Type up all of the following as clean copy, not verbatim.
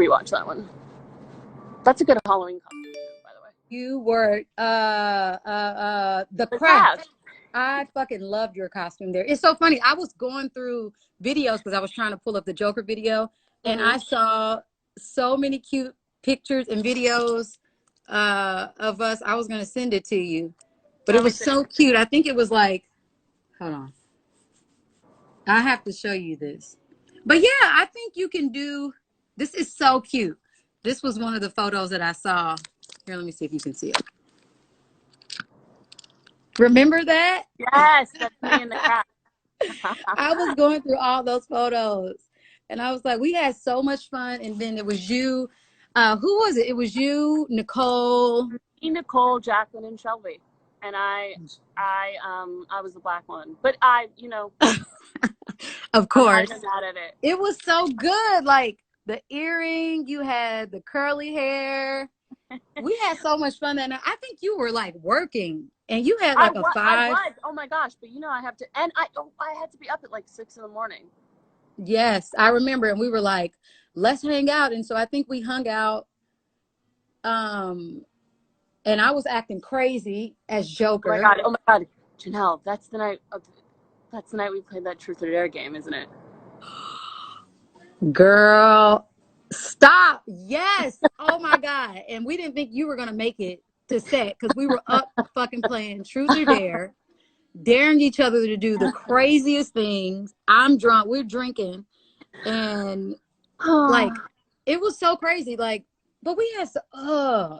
rewatch that one. That's a good Halloween costume, by the way. You were the The Craft. Craft. I fucking loved your costume there. It's so funny. I was going through videos because I was trying to pull up the Joker video, and I saw so many cute pictures and videos of us. I was gonna send it to you, but it was so cute. I think it was like, hold on, I have to show you this. But yeah, I think you can do. This is so cute. This was one of the photos that I saw. Here, let me see if you can see it. Remember that? Yes, that's me in the Craft. I was going through all those photos, and I was like, we had so much fun. And then it was you. Who was it? It was you, Nicole. Nicole, Jacqueline, and Shelby. And I was the black one. But of course. I'm mad at it. It was so good. Like the earring, you had the curly hair. We had so much fun that night. I think you were like working, and you had like a 5. I was. Oh my gosh! But I have to, and I had to be up at like 6 in the morning. Yes, I remember, and we were like, let's hang out, and so I think we hung out. And I was acting crazy as Joker. Oh my god, Janelle, that's the night we played that Truth or Dare game, isn't it? Girl, stop. Yes. Oh my god. And we didn't think you were gonna make it to set because we were up fucking playing Truth or Dare, daring each other to do the craziest things. I'm drunk, we're drinking, and like it was so crazy. Like, but we had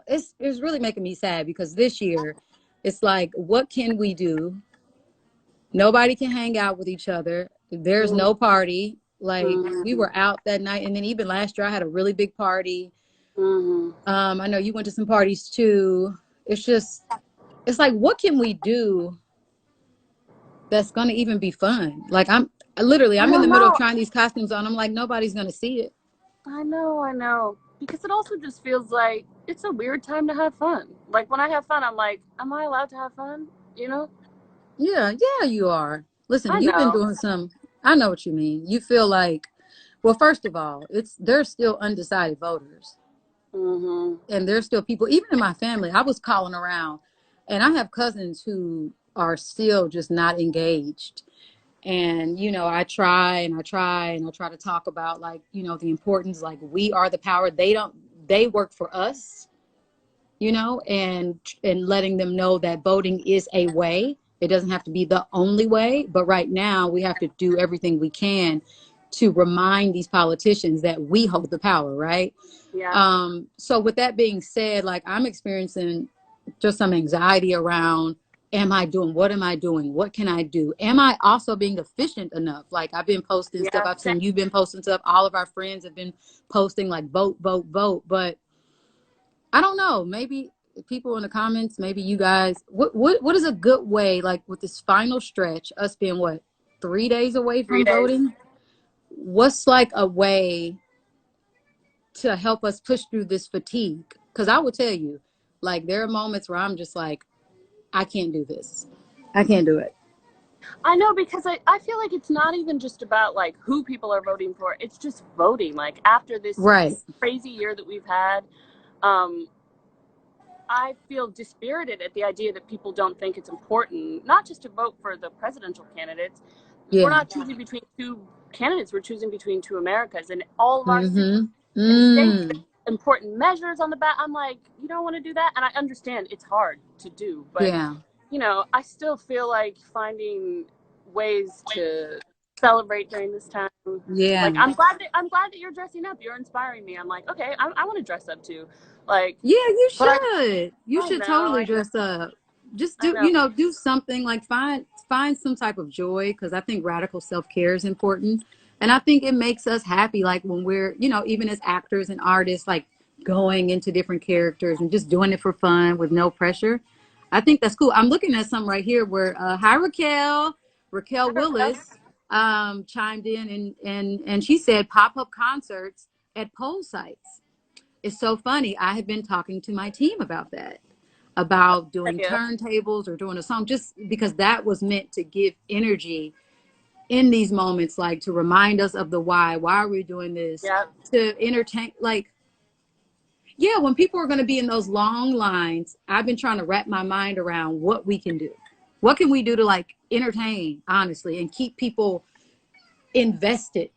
it's really making me sad because this year it's like, what can we do? Nobody can hang out with each other. There's no party. Like, we were out that night, and then even last year I had a really big party. I know you went to some parties too. It's like, what can we do that's gonna even be fun? Like, I'm in the middle of trying these costumes on. I'm like, nobody's gonna see it. I know. Because it also just feels like it's a weird time to have fun. Like, when I have fun, I'm like, am I allowed to have fun? Yeah, you are. Listen, you've been doing some. I know what you mean. You feel like, well, first of all, there's still undecided voters. And there's still people, even in my family, I was calling around, and I have cousins who are still just not engaged. And, I try to talk about, like, the importance, like, we are the power. They work for us, and letting them know that voting is a way. It doesn't have to be the only way, but right now we have to do everything we can to remind these politicians that we hold the power, right? Yeah. So with that being said, like, I'm experiencing just some anxiety around, what am I doing? What can I do? Am I also being efficient enough? Like, I've been posting stuff. I've seen you've been posting stuff. All of our friends have been posting, like, vote. But I don't know, maybe people in the comments, maybe you guys, what is a good way, like, with this final stretch, us being 3 days away from voting, what's like a way to help us push through this fatigue? Because I will tell you, like, there are moments where I'm just like, I can't do this. I can't do it. I know, because I feel like it's not even just about, like, who people are voting for. It's just voting. Like, after this crazy year that we've had, I feel dispirited at the idea that people don't think it's important, not just to vote for the presidential candidates. We're not choosing between two candidates. We're choosing between two Americas, and all of our states, important measures on the back. I'm like, you don't want to do that? And I understand it's hard to do, but I still feel like finding ways to celebrate during this time. Yeah. Like, I'm glad that you're dressing up. You're inspiring me. I'm like, okay, I want to dress up too. Like, yeah, you should. You should totally dress up. Just do something, like, find some type of joy, because I think radical self-care is important. And I think it makes us happy, like, when we're, even as actors and artists, like, going into different characters and just doing it for fun with no pressure. I think that's cool. I'm looking at some right here where hi Raquel Willis chimed in, and she said pop-up concerts at poll sites. It's so funny. I have been talking to my team about that, about doing turntables or doing a song, just because that was meant to give energy in these moments, like to remind us of the why are we doing this, to entertain, like, yeah, when people are going to be in those long lines, I've been trying to wrap my mind around what we can do. What can we do to like entertain, honestly, and keep people invested?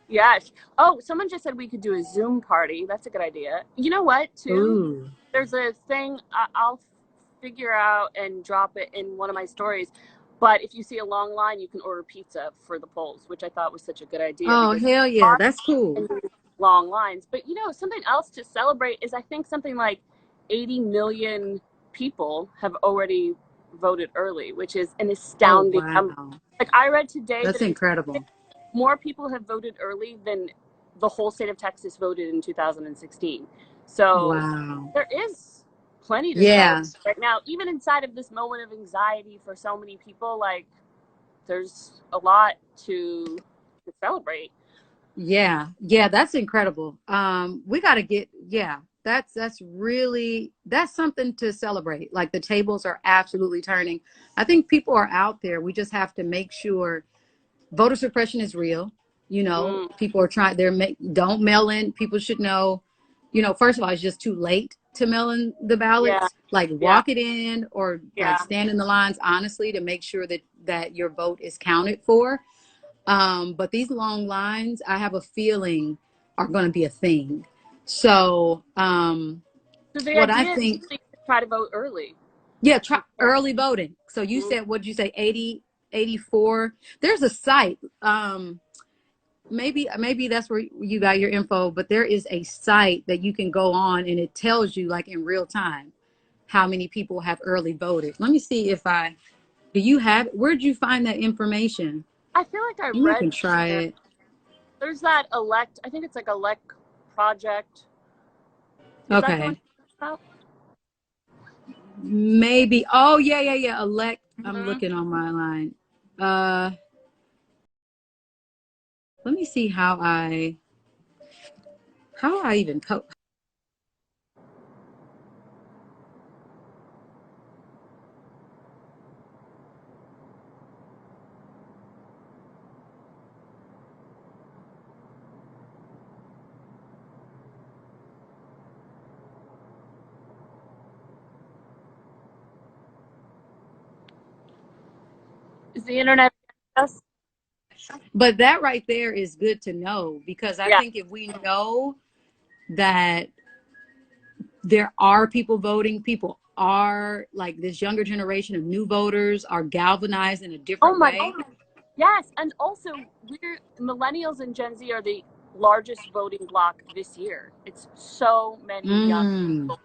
Yes. Oh, someone just said we could do a Zoom party. That's a good idea. You know what, too? Ooh. There's a thing I'll figure out and drop it in one of my stories. But if you see a long line, you can order pizza for the polls, which I thought was such a good idea. Oh, hell yeah. That's cool. Long lines. But, something else to celebrate is I think something like 80 million people have already voted early, which is an astounding number. Like, I read today that's incredible. More people have voted early than the whole state of Texas voted in 2016. So there is plenty to celebrate right now, even inside of this moment of anxiety for so many people. Like, there's a lot to celebrate. Yeah, that's incredible. We got to get, that's something to celebrate. Like, the tables are absolutely turning. I think people are out there. We just have to make sure voter suppression is real. People are trying, don't mail in. People should know, first of all, it's just too late to mail in the ballots. Like, walk it in, or like stand in the lines, honestly, to make sure that your vote is counted for. But these long lines, I have a feeling, are going to be a thing. So, what I think, is try to vote early. Yeah, try early voting. So you said, what did you say, 80, 84? There's a site. Maybe that's where you got your info, but there is a site that you can go on, and it tells you, like, in real time how many people have early voted. Let me see if where'd you find that information? I feel like I read. Can try it. There's that I think it's like Elect Project. Is that the one about? Maybe. Oh, yeah. Elect. I'm looking on my line. Let me see how I even post. Is the internet? But that right there is good to know, because I think if we know that there are people voting, people are, like, this younger generation of new voters are galvanized in a different way. God. Yes, and also millennials and Gen Z are the largest voting bloc this year. It's so many young people.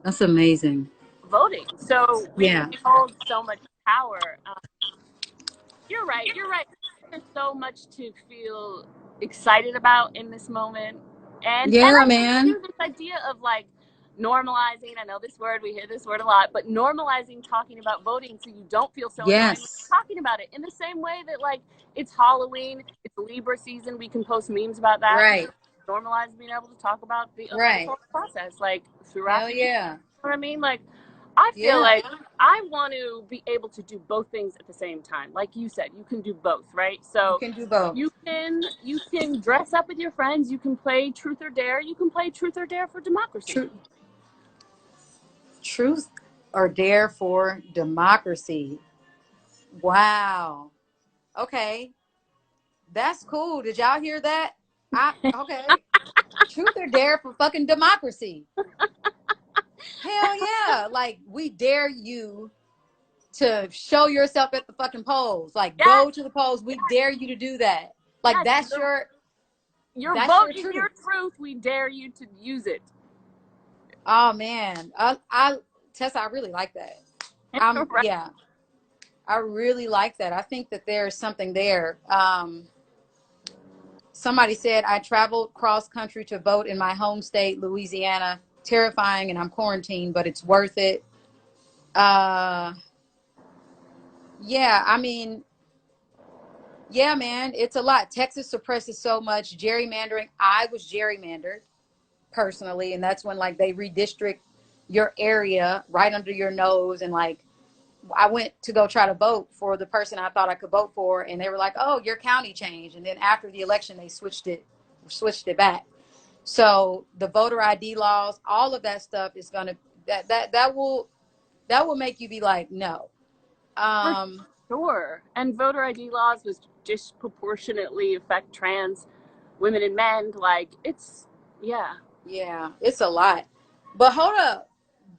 That's amazing. Voting. So we hold so much power. You're right. There's so much to feel excited about in this moment. And man. This idea of, like, normalizing, I know this word, we hear this word a lot, but normalizing talking about voting so you don't feel so annoyed talking about it, in the same way that, like, it's Halloween, it's Libra season, we can post memes about that. Right. Normalize being able to talk about the electoral process, like, throughout you know what I mean? Like, I feel like I want to be able to do both things at the same time. Like you said, you can do both, right? So you can do both. You can dress up with your friends. You can play Truth or Dare. You can play Truth or Dare for democracy. Truth or Dare for democracy. Wow. Okay. That's cool. Did y'all hear that? Okay. Truth or Dare for fucking democracy. Hell yeah. Like, we dare you to show yourself at the fucking polls. Like, go to the polls. We dare you to do that. Like, that's your vote is your truth. We dare you to use it. Oh, man. Tessa, I really like that. Yeah. I really like that. I think that there's something there. Somebody said, I traveled cross country to vote in my home state, Louisiana. Terrifying, and I'm quarantined, but it's worth it. Yeah, I mean, yeah, man, it's a lot. Texas suppresses so much. Gerrymandering. I was gerrymandered personally, and that's when, like, they redistrict your area right under your nose, and, like, I went to go try to vote for the person I thought I could vote for, and they were like, "Oh, your county changed." And then after the election, they switched it back. So the voter ID laws, all of that stuff is gonna that will make you be like, no. For sure. And voter ID laws was disproportionately affect trans women and men. Like, it's, yeah. Yeah, it's a lot. But hold up.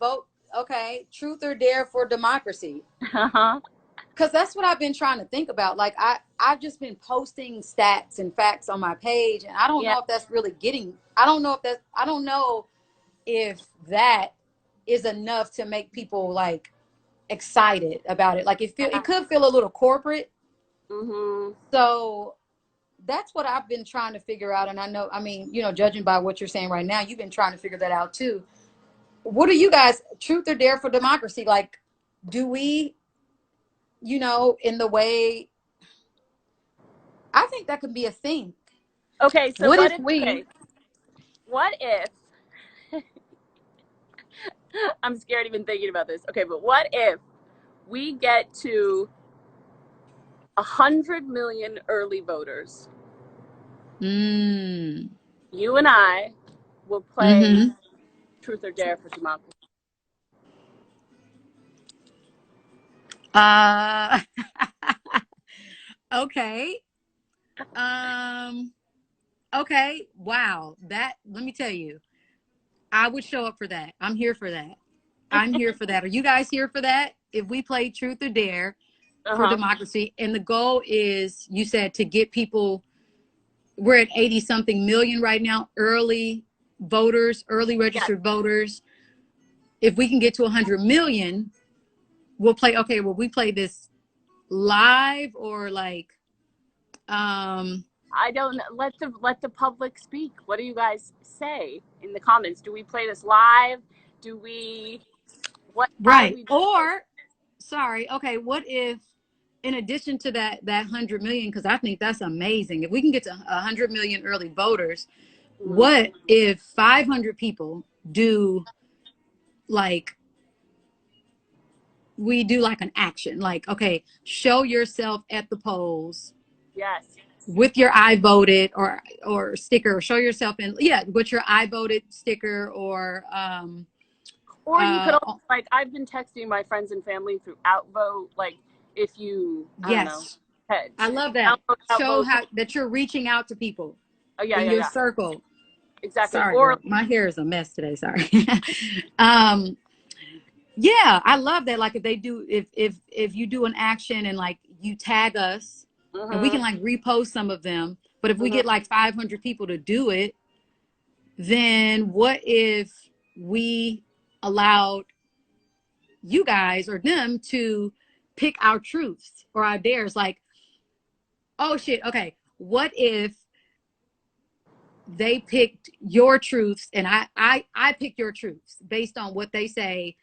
Vote, okay, truth or dare for democracy. Uh-huh. Because that's what I've been trying to think about. Like, I've just been posting stats and facts on my page, and I don't know if that's really I don't know if that is enough to make people like excited about it. Like, it could feel a little corporate. Mm-hmm. So that's what I've been trying to figure out. And I know, I mean, you know, judging by what you're saying right now, you've been trying to figure that out too. What are you guys, truth or dare for democracy? Like, do we, you know, in the way, I think that could be a thing. Okay, so what if we, okay, what if, I'm scared even thinking about this. Okay, but what if we get to 100 million early voters? You and I will play truth or dare for democracy. Okay. Okay. Wow. That, let me tell you, I would show up for that. I'm here for that. I'm here for that. Are you guys here for that? If we play truth or dare for democracy, and the goal is, you said, to get people, we're at 80 something million right now, early voters, early registered voters. If we can get to 100 million, we'll play. Okay, well, we play this live or like, I don't let the public speak. What do you guys say in the comments? Do we play this live? Do we what right? do we Or sorry, okay, what if in addition to that 100 million, because I think that's amazing, if we can get to 100 million early voters, what if 500 people do, like, we do like an action, like, okay, show yourself at the polls. Yes. With your I voted or sticker, or show yourself in, with your I voted sticker, or you could also, like, I've been texting my friends and family through Outvote, like, if you, I don't know. I love that. Show how that you're reaching out to people in your circle. Exactly. Sorry, girl. My hair is a mess today. Sorry. Yeah, I love that. Like, if they do, if you do an action and like you tag us, and we can like repost some of them. But if we get like 500 people to do it, then what if we allowed you guys or them to pick our truths or our dares? Like, oh shit, okay, what if they picked your truths and I picked your truths based on what they say?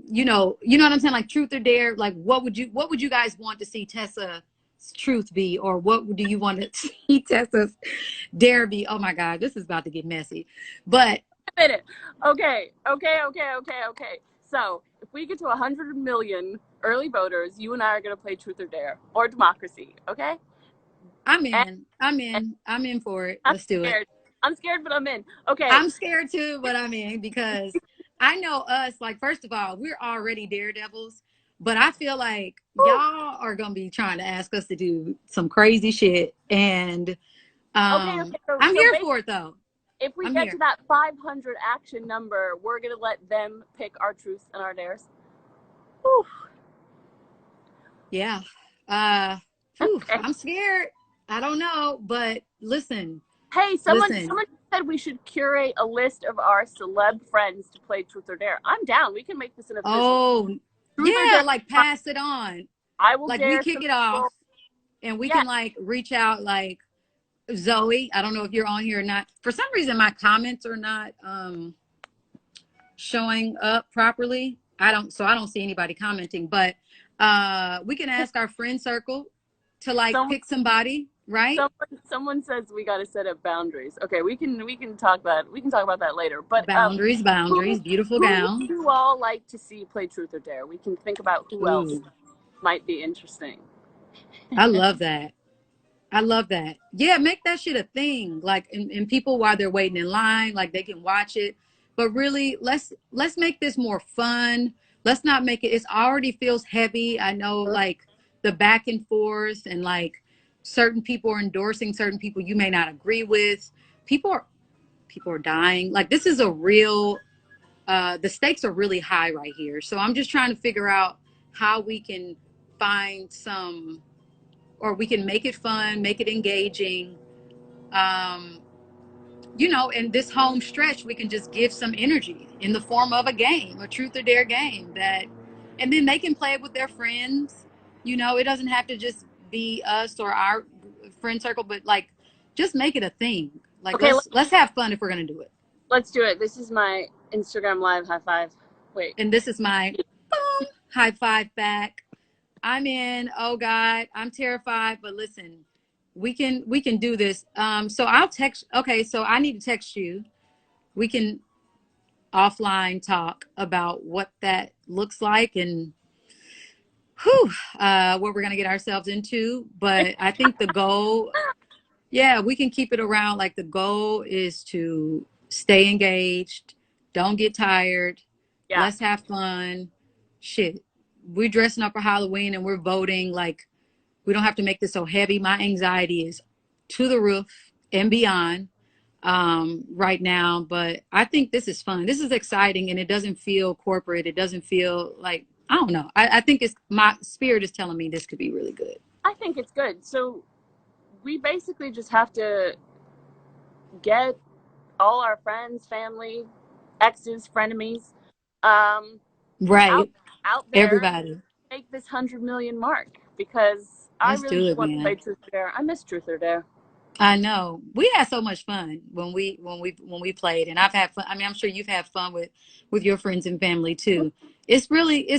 You know what I'm saying? Like, truth or dare. Like, what would you guys want to see Tessa's truth be, or what do you want to see Tessa's dare be? Oh my God, this is about to get messy. But okay. So if we get to 100 million early voters, you and I are going to play truth or dare or democracy. Okay. I'm in for it. Let's do it. I'm scared, but I'm in. Okay. I'm scared too, but I'm in, because I know us, like, first of all, we're already daredevils, but I feel like y'all are going to be trying to ask us to do some crazy shit. And I'm here for it, though. If we get to that 500 action number, we're going to let them pick our truths and our dares. Whew. Yeah. I'm scared. I don't know, but listen. Hey, someone said we should curate a list of our celeb friends to play truth or dare. I'm down. We can make this an official. Oh, yeah, like, pass it on. I will, like, we kick it off, and we can like reach out, like, Zoe, I don't know if you're on here or not. For some reason, my comments are not showing up properly. I don't see anybody commenting, but we can ask our friend circle to like pick somebody. right? Someone says we got to set up boundaries. Okay, we can talk about that later. But Boundaries, beautiful gown. Who do you all like to see play Truth or Dare? We can think about who else might be interesting. I love that. I love that. Yeah, make that shit a thing. Like, and people while they're waiting in line, like they can watch it. But really, let's make this more fun. Let's not make it. It's already feels heavy. I know, like the back and forth, and like certain people are endorsing certain people you may not agree with. People are dying. Like this is a real. The stakes are really high right here. So I'm just trying to figure out how we can find some, or we can make it fun, make it engaging. You know, in this home stretch, we can just give some energy in the form of a game, a truth or dare game and then they can play it with their friends. You know, it doesn't have to just be us or our friend circle, but like, just make it a thing. Like, okay, let's have fun if we're going to do it. Let's do it. This is my Instagram live high five. Wait. And this is my boom, high five back. I'm in. Oh God, I'm terrified, but listen, we can do this. So I'll text. Okay, so I need to text you. We can offline talk about what that looks like and what we're gonna get ourselves into. But I think the goal, yeah, we can keep it around. Like the goal is to stay engaged. Don't get tired. Yeah. Let's have fun. Shit. We're dressing up for Halloween and we're voting. Like, we don't have to make this so heavy. My anxiety is to the roof and beyond right now. But I think this is fun. This is exciting, and it doesn't feel corporate. It doesn't feel like, I don't know. I think it's, my spirit is telling me this could be really good. I think it's good. So we basically just have to get all our friends, family, exes, frenemies, right. Out there, everybody, make this 100 million mark, because I really want to play Truth or Dare. I miss Truth or Dare. I know, we had so much fun when we played, and I've had fun. I mean, I'm sure you've had fun with your friends and family too. It's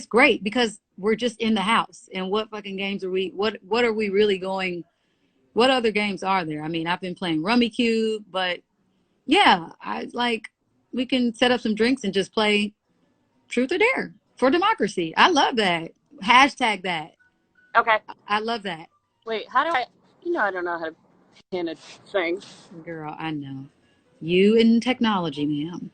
great because we're just in the house. And what fucking games are we? What are we really going? What other games are there? I mean, I've been playing Rummy Cube, but yeah, we can set up some drinks and just play Truth or Dare for democracy. I love that. Hashtag that. Okay. I love that. Wait, how do I, I don't know how to pin a thing. Girl, I know. You in technology, ma'am.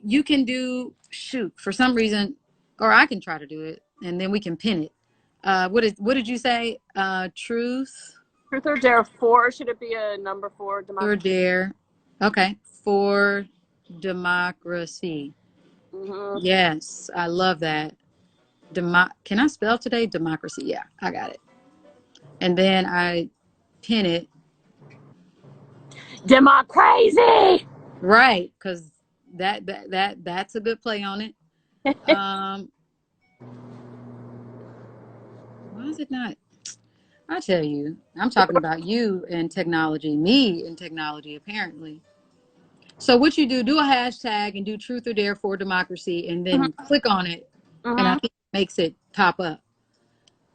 You can do, shoot, for some reason, or I can try to do it, and then we can pin it. What did you say? Truth or Dare 4, should it be a number 4? Democracy? Or Dare. Okay. For democracy. Mm-hmm. Yes, I love that. Can I spell today? Democracy. Yeah, I got it. And then I pin it. Democracy. Right, because that's a good play on it. Why is it not? I tell you, I'm talking about you and technology, me and technology, apparently. So what you do a hashtag and do Truth or Dare for democracy, and then click on it, and I think it makes it pop up.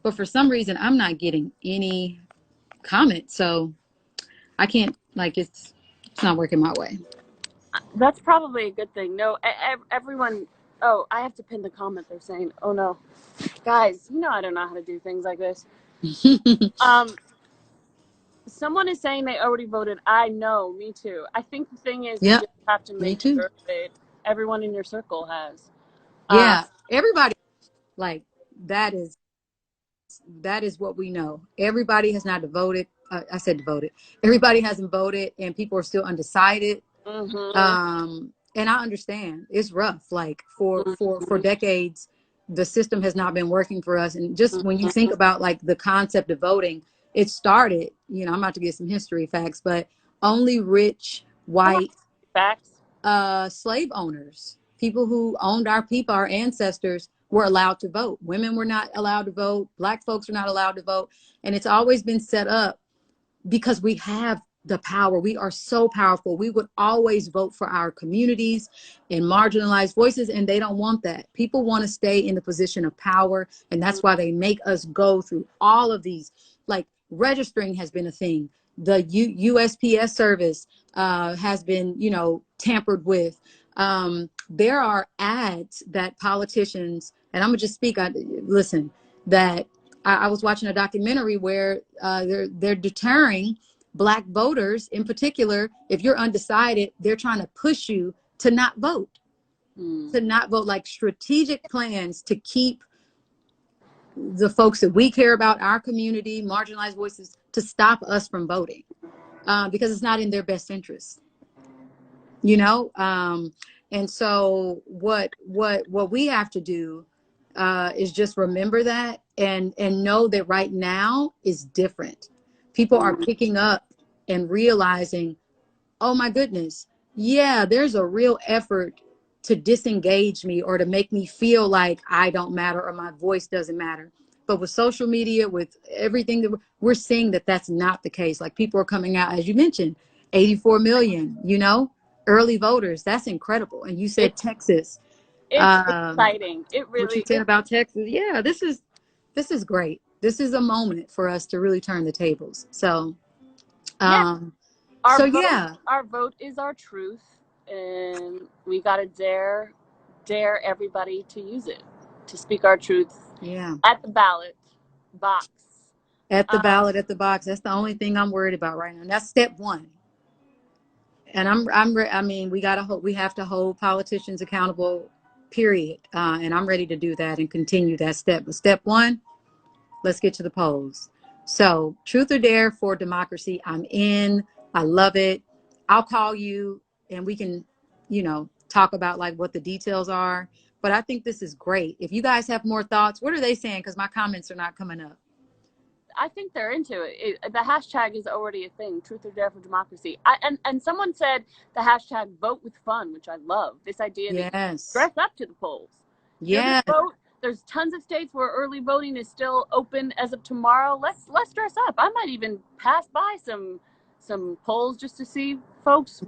But for some reason, I'm not getting any comments, so I can't, like, it's not working my way. That's probably a good thing. No, everyone. Oh, I have to pin the comment. They're saying, "Oh no, guys, I don't know how to do things like this." Someone is saying they already voted. I know, me too. I think the thing is, you just have to make sure that everyone in your circle has. Yeah, everybody. Like, that is what we know. Everybody has not voted. I said voted. Everybody hasn't voted, and people are still undecided. Mm-hmm. And I understand it's rough. Like for decades, the system has not been working for us. And just when you think about like the concept of voting, it started, I'm about to get some history facts, but only rich, white slave owners, people who owned our people, our ancestors, were allowed to vote. Women were not allowed to vote. Black folks are not allowed to vote. And it's always been set up because we have the power. We are so powerful. We would always vote for our communities and marginalized voices, and they don't want that. People want to stay in the position of power, and that's why they make us go through all of these. Like, registering has been a thing. The USPS service has been, you know, tampered with. There are ads that politicians, and I'm gonna just speak. Listen, that I was watching a documentary where they're deterring Black voters in particular. If you're undecided, they're trying to push you to not vote, like strategic plans to keep the folks that we care about, our community, marginalized voices, to stop us from voting because it's not in their best interest, you know? And so what we have to do is just remember that and know that right now is different. People are picking up and realizing, oh my goodness, yeah, there's a real effort to disengage me or to make me feel like I don't matter or my voice doesn't matter. But with social media, with everything that we're seeing, that that's not the case. Like, people are coming out, as you mentioned, 84 million, you know, early voters. That's incredible. And you said Texas. It's exciting. It really what you said about Texas. Yeah, this is great. This is a moment for us to really turn the tables. So, our vote is our truth, and we got to dare everybody to use it, to speak our truth. Yeah. At the ballot box. At the ballot, at the box. That's the only thing I'm worried about right now. And that's step one. And I mean, we have to hold politicians accountable, period. And I'm ready to do that and continue that step. But step one, let's get to the polls. So, truth or dare for democracy. I'm in. I love it. I'll call you and we can, you know, talk about like what the details are. But I think this is great. If you guys have more thoughts, what are they saying? Because my comments are not coming up. I think they're into it. The hashtag is already a thing. Truth or dare for democracy. And someone said the hashtag vote with fun, which I love. This idea that you dress up to the polls. Yeah. Vote. There's tons of states where early voting is still open as of tomorrow. Let's dress up. I might even pass by some polls just to see folks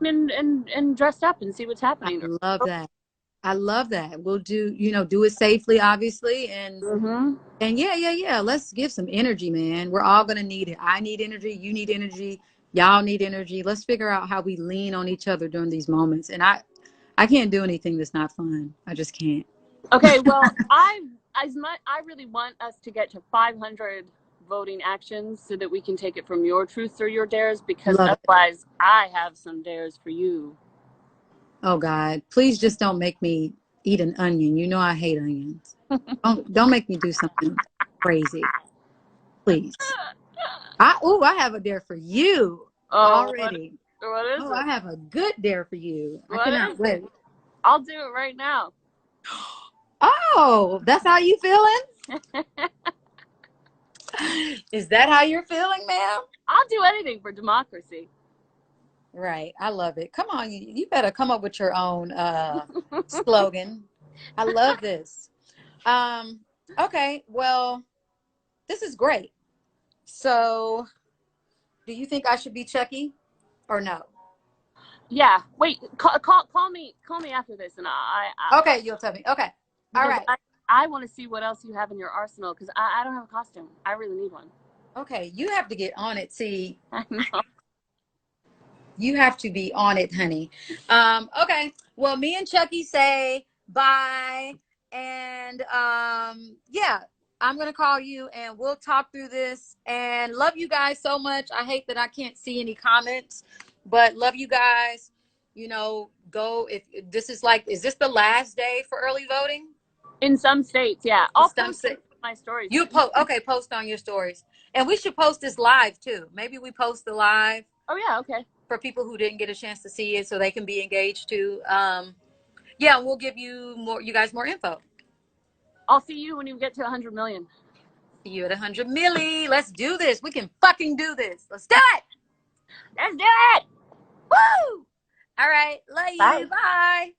and dressed up and see what's happening. I love that. I love that. We'll do it safely, obviously. And and yeah. Let's give some energy, man. We're all going to need it. I need energy. You need energy. Y'all need energy. Let's figure out how we lean on each other during these moments. And I can't do anything that's not fun. I just can't. Okay. Well, I really want us to get to 500 voting actions so that we can take it from your truths or your dares, because otherwise I have some dares for you. Oh God, please just don't make me eat an onion. You know I hate onions. don't make me do something crazy. Please. I have a dare for you already. What is it? I have a good dare for you. I cannot wait. I'll do it right now. Oh, that's how you feeling? Is that how you're feeling, ma'am? I'll do anything for democracy. Right. I love it. Come on. You better come up with your own slogan. I love this. Okay. Well, this is great. So do you think I should be Chucky or no? Yeah. Wait, call me after this and I okay. You'll tell me. Okay. All right. I want to see what else you have in your arsenal, because I don't have a costume. I really need one. Okay. You have to get on it. See, I know. You have to be on it, honey. Okay. Well, me and Chucky say bye. And yeah, I'm going to call you and we'll talk through this. And love you guys so much. I hate that I can't see any comments, but love you guys. You know, go if this is this the last day for early voting? In some states, yeah. I'll post my stories. You post on your stories. And we should post this live too. Maybe we post the live. Oh yeah, okay. For people who didn't get a chance to see it, so they can be engaged too. Yeah, we'll give you guys more info. I'll see you when you get to 100 million. See you at 100 milli. Let's do this. We can fucking do this. Let's do it. Let's do it. Woo! All right. Love you. Bye.